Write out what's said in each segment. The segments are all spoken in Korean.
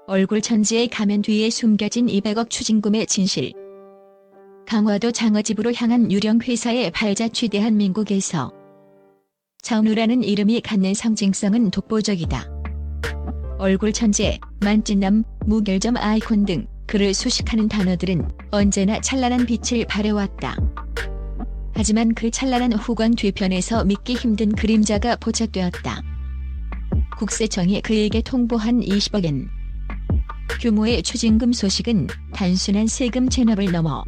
얼굴 천지의 가면 뒤에 숨겨진 200억 추징금의 진실. 강화도 장어집으로 향한 유령 회사의 발자취 대한민국에서 차은우라는 이름이 갖는 상징성은 독보적이다. 얼굴 천재, 만찢남, 무결점 아이콘 등 그를 수식하는 단어들은 언제나 찬란한 빛을 발해왔다. 하지만 그 찬란한 후광 뒤편에서 믿기 힘든 그림자가 포착되었다. 국세청이 그에게 통보한 20억엔 규모의 추징금 소식은 단순한 세금 체납을 넘어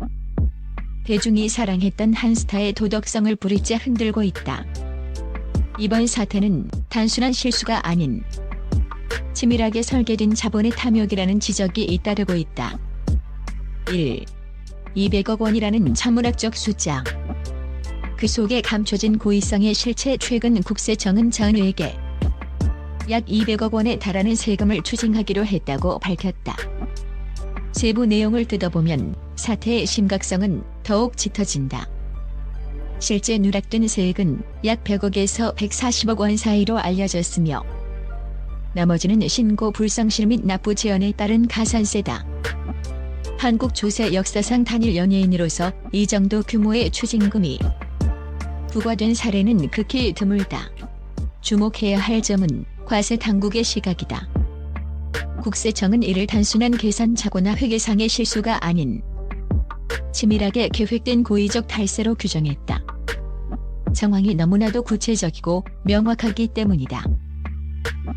대중이 사랑했던 한 스타의 도덕성을 부리째 흔들고 있다. 이번 사태는 단순한 실수가 아닌 치밀하게 설계된 자본의 탐욕이라는 지적이 잇따르고 있다. 1. 200억 원이라는 천문학적 숫자. 그 속에 감춰진 고의성의 실체. 최근 국세청은 차은우에게 약 200억 원에 달하는 세금을 추징하기로 했다고 밝혔다. 세부 내용을 뜯어보면 사태의 심각성은 더욱 짙어진다. 실제 누락된 세액은 약 100억에서 140억 원 사이로 알려졌으며 나머지는 신고 불성실 및 납부 지연에 따른 가산세다. 한국 조세 역사상 단일 연예인으로서 이 정도 규모의 추징금이 부과된 사례는 극히 드물다. 주목해야 할 점은 과세 당국의 시각이다. 국세청은 이를 단순한 계산착오나 회계상의 실수가 아닌 치밀하게 계획된 고의적 탈세로 규정했다. 정황이 너무나도 구체적이고 명확하기 때문이다.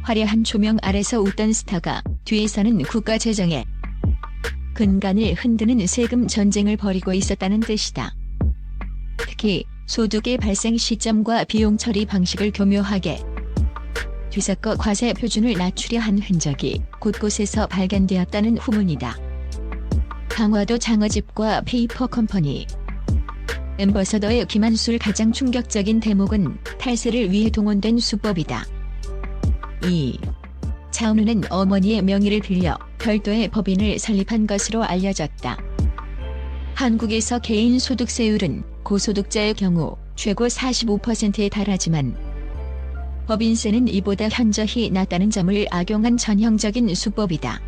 화려한 조명 아래서 웃던 스타가 뒤에서는 국가 재정에 근간을 흔드는 세금 전쟁을 벌이고 있었다는 뜻이다. 특히 소득의 발생 시점과 비용 처리 방식을 교묘하게 뒤섞어 과세 표준을 낮추려 한 흔적이 곳곳에서 발견되었다는 후문이다. 강화도 장어집과 페이퍼 컴퍼니. 엠버서더의 김한술. 가장 충격적인 대목은 탈세를 위해 동원된 수법이다. 2. 차은우는 어머니의 명의를 빌려 별도의 법인을 설립한 것으로 알려졌다. 한국에서 개인 소득세율은 고소득자의 경우 최고 45%에 달하지만 법인세는 이보다 현저히 낮다는 점을 악용한 전형적인 수법이다.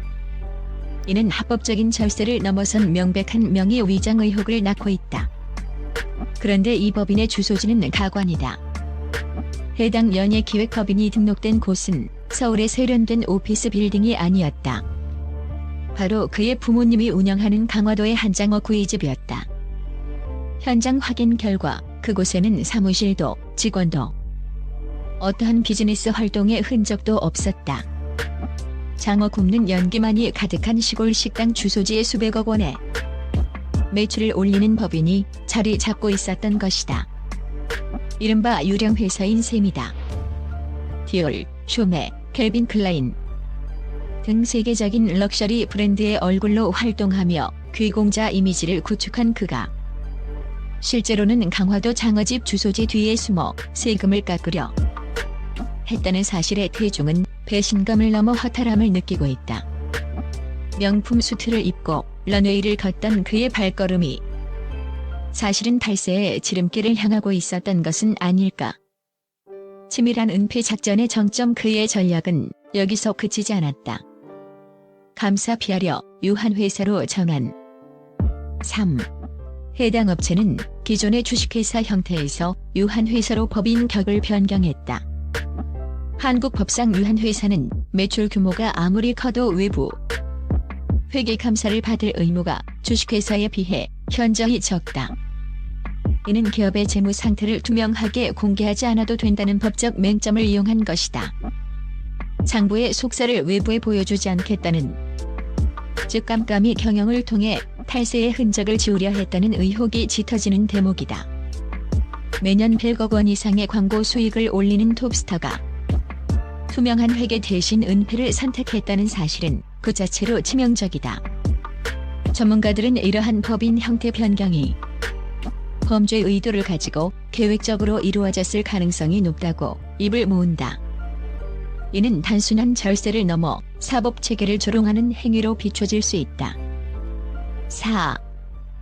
이는 합법적인 절세를 넘어선 명백한 명의 위장 의혹을 낳고 있다. 그런데 이 법인의 주소지는 가관이다. 해당 연예기획법인이 등록된 곳은 서울에 세련된 오피스 빌딩이 아니었다. 바로 그의 부모님이 운영하는 강화도의 한 장어구이집이었다. 현장 확인 결과 그곳에는 사무실도 직원도 어떠한 비즈니스 활동의 흔적도 없었다. 장어 굽는 연기만이 가득한 시골 식당 주소지에 수백억 원의 매출을 올리는 법인이 자리 잡고 있었던 것이다. 이른바 유령 회사인 셈이다. 디올, 쇼메, 캘빈 클라인 등 세계적인 럭셔리 브랜드의 얼굴로 활동하며 귀공자 이미지를 구축한 그가 실제로는 강화도 장어집 주소지 뒤에 숨어 세금을 깎으려 했다는 사실에 대중은 배신감을 넘어 허탈함을 느끼고 있다. 명품 수트를 입고 런웨이를 걷던 그의 발걸음이 사실은 탈세의 지름길을 향하고 있었던 것은 아닐까. 치밀한 은폐 작전의 정점. 그의 전략은 여기서 그치지 않았다. 감사 피하려 유한 회사로 전환. 3. 해당 업체는 기존의 주식회사 형태에서 유한 회사로 법인 격을 변경했다. 한국 법상 유한 회사는 매출 규모가 아무리 커도 외부 회계 감사를 받을 의무가 주식회사에 비해 현저히 적다. 이는 기업의 재무 상태를 투명하게 공개하지 않아도 된다는 법적 맹점을 이용한 것이다. 장부의 속사를 외부에 보여주지 않겠다는, 즉 깜깜이 경영을 통해 탈세의 흔적을 지우려 했다는 의혹이 짙어지는 대목이다. 매년 100억 원 이상의 광고 수익을 올리는 톱스타가 투명한 회계 대신 은폐를 선택했다는 사실은 그 자체로 치명적이다. 전문가들은 이러한 법인 형태 변경이 범죄 의도를 가지고 계획적으로 이루어졌을 가능성이 높다고 입을 모은다. 이는 단순한 절세를 넘어 사법체계를 조롱하는 행위로 비춰질 수 있다. 4.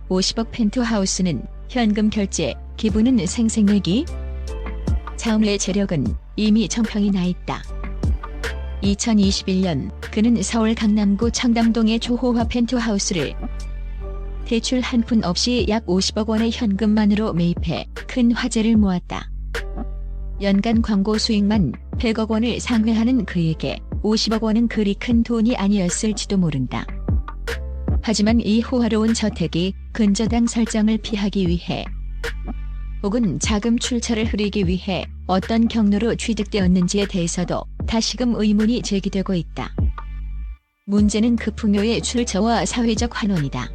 50억 펜트하우스는 현금 결제, 기부는 생색내기? 차은우의 재력은 이미 정평이 나 있다. 2021년 그는 서울 강남구 청담동의 초호화 펜트하우스를 대출 한 푼 없이 약 50억 원의 현금만으로 매입해 큰 화제를 모았다. 연간 광고 수익만 100억 원을 상회하는 그에게 50억 원은 그리 큰 돈이 아니었을지도 모른다. 하지만 이 호화로운 저택이 근저당 설정을 피하기 위해 혹은 자금 출처를 흐리기 위해 어떤 경로로 취득되었는지에 대해서도 다시금 의문이 제기되고 있다. 문제는 그 풍요의 출처와 사회적 환원이다.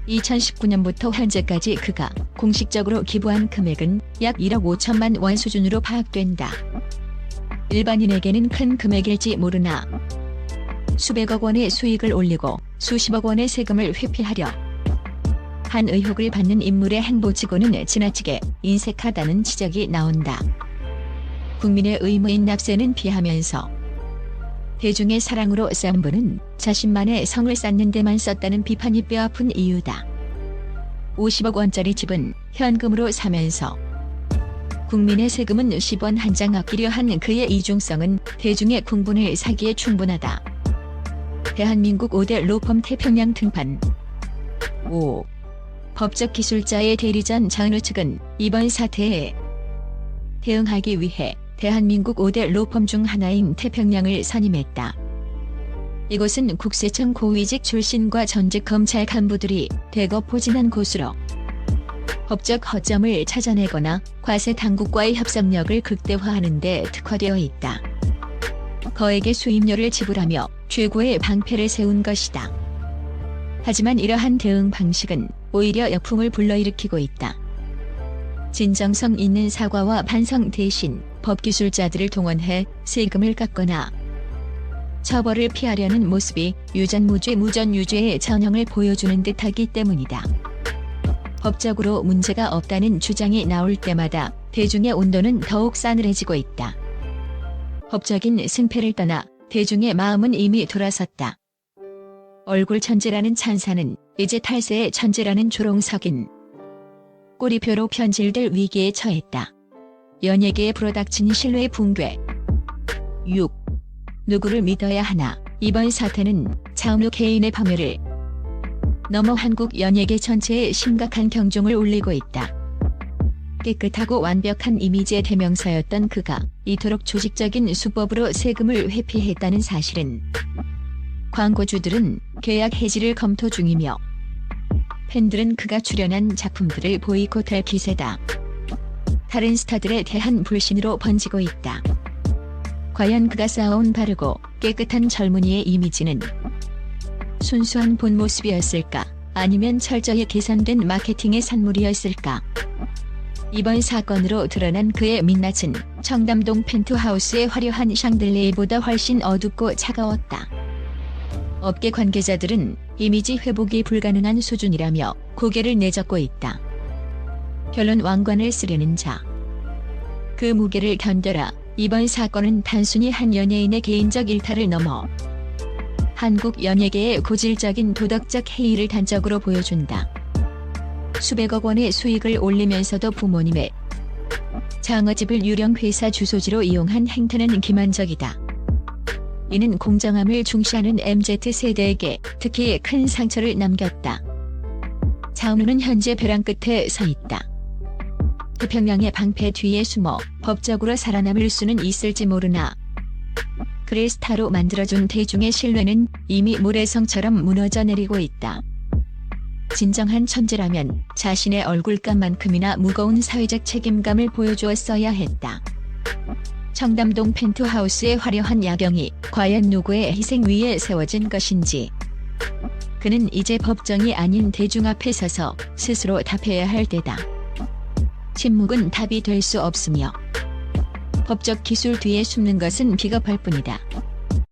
2019년부터 현재까지 그가 공식적으로 기부한 금액은 약 1억 5천만 원 수준으로 파악된다. 일반인에게는 큰 금액일지 모르나 수백억 원의 수익을 올리고 수십억 원의 세금을 회피하려 한 의혹을 받는 인물의 행보치고는 지나치게 인색하다는 지적이 나온다. 국민의 의무인 납세는 피하면서 대중의 사랑으로 쌓은 분은 자신만의 성을 쌓는 데만 썼다는 비판이 뼈아픈 이유다. 50억 원짜리 집은 현금으로 사면서 국민의 세금은 10원 한 장 아끼려 한 그의 이중성은 대중의 공분을 사기에 충분하다. 대한민국 5대 로펌 태평양 등판 5. 법적기술자의 대리전 장르 측은 이번 사태에 대응하기 위해 대한민국 5대 로펌 중 하나인 태평양을 선임했다. 이곳은 국세청 고위직 출신과 전직 검찰 간부들이 대거 포진한 곳으로 법적 허점을 찾아내거나 과세 당국과의 협상력을 극대화하는 데 특화되어 있다. 거액의 수임료를 지불하며 최고의 방패를 세운 것이다. 하지만 이러한 대응 방식은 오히려 역풍을 불러일으키고 있다. 진정성 있는 사과와 반성 대신 법기술자들을 동원해 세금을 깎거나 처벌을 피하려는 모습이 유전무죄 무전유죄의 전형을 보여주는 듯하기 때문이다. 법적으로 문제가 없다는 주장이 나올 때마다 대중의 온도는 더욱 싸늘해지고 있다. 법적인 승패를 떠나 대중의 마음은 이미 돌아섰다. 얼굴 천재라는 찬사는 이제 탈세의 천재라는 조롱석인 꼬리표로 편질될 위기에 처했다. 연예계에 불어닥친 신뢰의 붕괴. 6. 누구를 믿어야 하나. 이번 사태는 차은우 개인의 파멸을 넘어 한국 연예계 전체에 심각한 경종을 울리고 있다. 깨끗하고 완벽한 이미지의 대명사였던 그가 이토록 조직적인 수법으로 세금을 회피했다는 사실은 광고주들은 계약 해지를 검토 중이며 팬들은 그가 출연한 작품들을 보이콧할 기세다. 다른 스타들에 대한 불신으로 번지고 있다. 과연 그가 쌓아온 바르고 깨끗한 젊은이의 이미지는 순수한 본 모습이었을까? 아니면 철저히 계산된 마케팅의 산물이었을까? 이번 사건으로 드러난 그의 민낯은 청담동 펜트하우스의 화려한 샹들리에보다 훨씬 어둡고 차가웠다. 업계 관계자들은 이미지 회복이 불가능한 수준이라며 고개를 내젓고 있다. 결론 왕관을 쓰려는 자. 그 무게를 견뎌라. 이번 사건은 단순히 한 연예인의 개인적 일탈을 넘어 한국 연예계의 고질적인 도덕적 해이를 단적으로 보여준다. 수백억 원의 수익을 올리면서도 부모님의 장어집을 유령 회사 주소지로 이용한 행태는 기만적이다. 이는 공정함을 중시하는 MZ세대에게 특히 큰 상처를 남겼다. 차은우는 현재 벼랑 끝에 서 있다. 태평양의 방패 뒤에 숨어 법적으로 살아남을 수는 있을지 모르나 그를 스타로 만들어준 대중의 신뢰는 이미 모래성처럼 무너져 내리고 있다. 진정한 천재라면 자신의 얼굴값만큼이나 무거운 사회적 책임감을 보여주었어야 했다. 청담동 펜트하우스의 화려한 야경이 과연 누구의 희생 위에 세워진 것인지 그는 이제 법정이 아닌 대중 앞에 서서 스스로 답해야 할 때다. 침묵은 답이 될 수 없으며 법적 기술 뒤에 숨는 것은 비겁할 뿐이다.